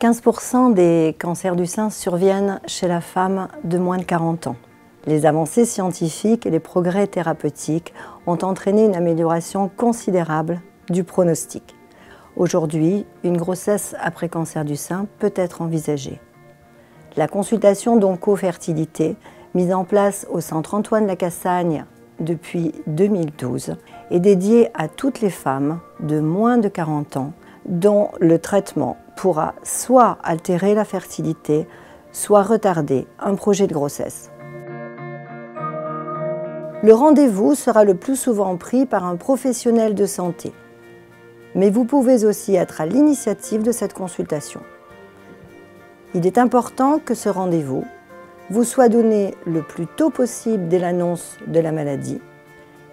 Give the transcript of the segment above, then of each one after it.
15% des cancers du sein surviennent chez la femme de moins de 40 ans. Les avancées scientifiques et les progrès thérapeutiques ont entraîné une amélioration considérable du pronostic. Aujourd'hui, une grossesse après cancer du sein peut être envisagée. La consultation d'oncofertilité, mise en place au Centre Antoine Lacassagne depuis 2012, est dédiée à toutes les femmes de moins de 40 ans dont le traitement pourra soit altérer la fertilité, soit retarder un projet de grossesse. Le rendez-vous sera le plus souvent pris par un professionnel de santé, mais vous pouvez aussi être à l'initiative de cette consultation. Il est important que ce rendez-vous vous soit donné le plus tôt possible dès l'annonce de la maladie,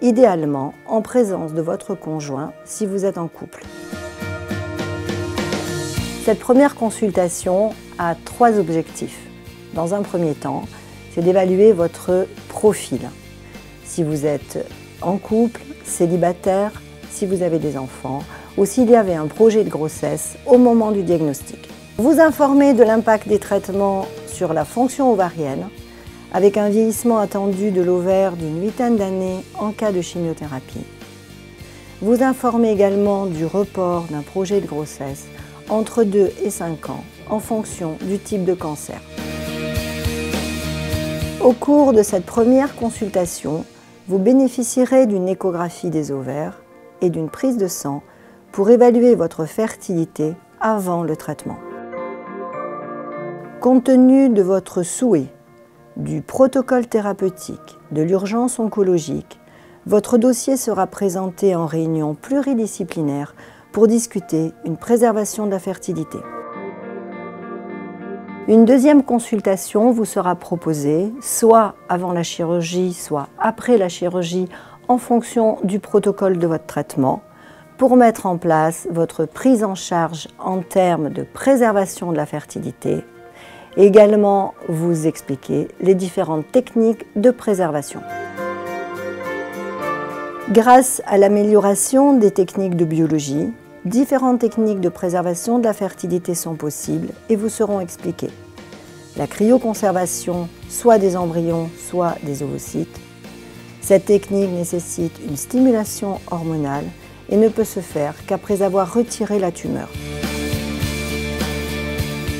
idéalement en présence de votre conjoint si vous êtes en couple. Cette première consultation a 3 objectifs. Dans un premier temps, c'est d'évaluer votre profil. Si vous êtes en couple, célibataire, si vous avez des enfants, ou s'il y avait un projet de grossesse au moment du diagnostic. Vous informer de l'impact des traitements sur la fonction ovarienne, avec un vieillissement attendu de l'ovaire d'une 8aine d'années en cas de chimiothérapie. Vous informer également du report d'un projet de grossesse entre 2 et 5 ans en fonction du type de cancer. Au cours de cette première consultation, vous bénéficierez d'une échographie des ovaires et d'une prise de sang pour évaluer votre fertilité avant le traitement. Compte tenu de votre souhait, du protocole thérapeutique, de l'urgence oncologique, votre dossier sera présenté en réunion pluridisciplinaire pour discuter une préservation de la fertilité. Une deuxième consultation vous sera proposée, soit avant la chirurgie, soit après la chirurgie, en fonction du protocole de votre traitement, pour mettre en place votre prise en charge en termes de préservation de la fertilité, et également vous expliquer les différentes techniques de préservation. Grâce à l'amélioration des techniques de biologie, différentes techniques de préservation de la fertilité sont possibles et vous seront expliquées. La cryoconservation, soit des embryons, soit des ovocytes. Cette technique nécessite une stimulation hormonale et ne peut se faire qu'après avoir retiré la tumeur.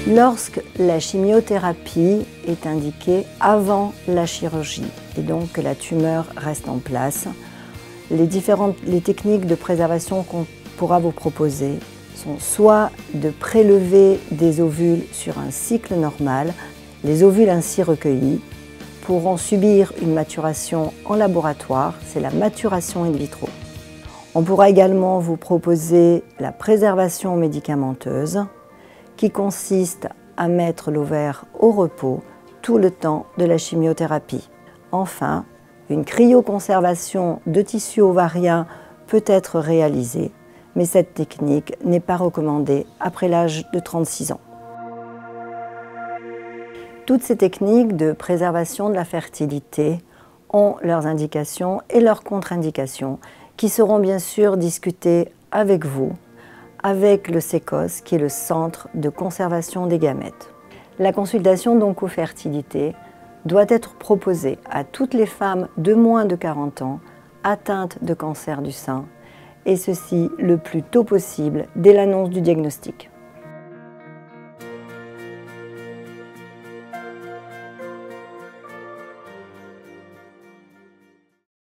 Lorsque la chimiothérapie est indiquée avant la chirurgie et donc que la tumeur reste en place, les techniques de préservation qu'on pourra vous proposer sont soit de prélever des ovules sur un cycle normal, les ovules ainsi recueillis pourront subir une maturation en laboratoire, c'est la maturation in vitro. On pourra également vous proposer la préservation médicamenteuse qui consiste à mettre l'ovaire au repos tout le temps de la chimiothérapie. Enfin, une cryoconservation de tissu ovarien peut être réalisée, mais cette technique n'est pas recommandée après l'âge de 36 ans. Toutes ces techniques de préservation de la fertilité ont leurs indications et leurs contre-indications qui seront bien sûr discutées avec vous, avec le CECOS, qui est le Centre de conservation des gamètes. La consultation d'oncofertilité doit être proposée à toutes les femmes de moins de 40 ans atteintes de cancer du sein, et ceci le plus tôt possible dès l'annonce du diagnostic.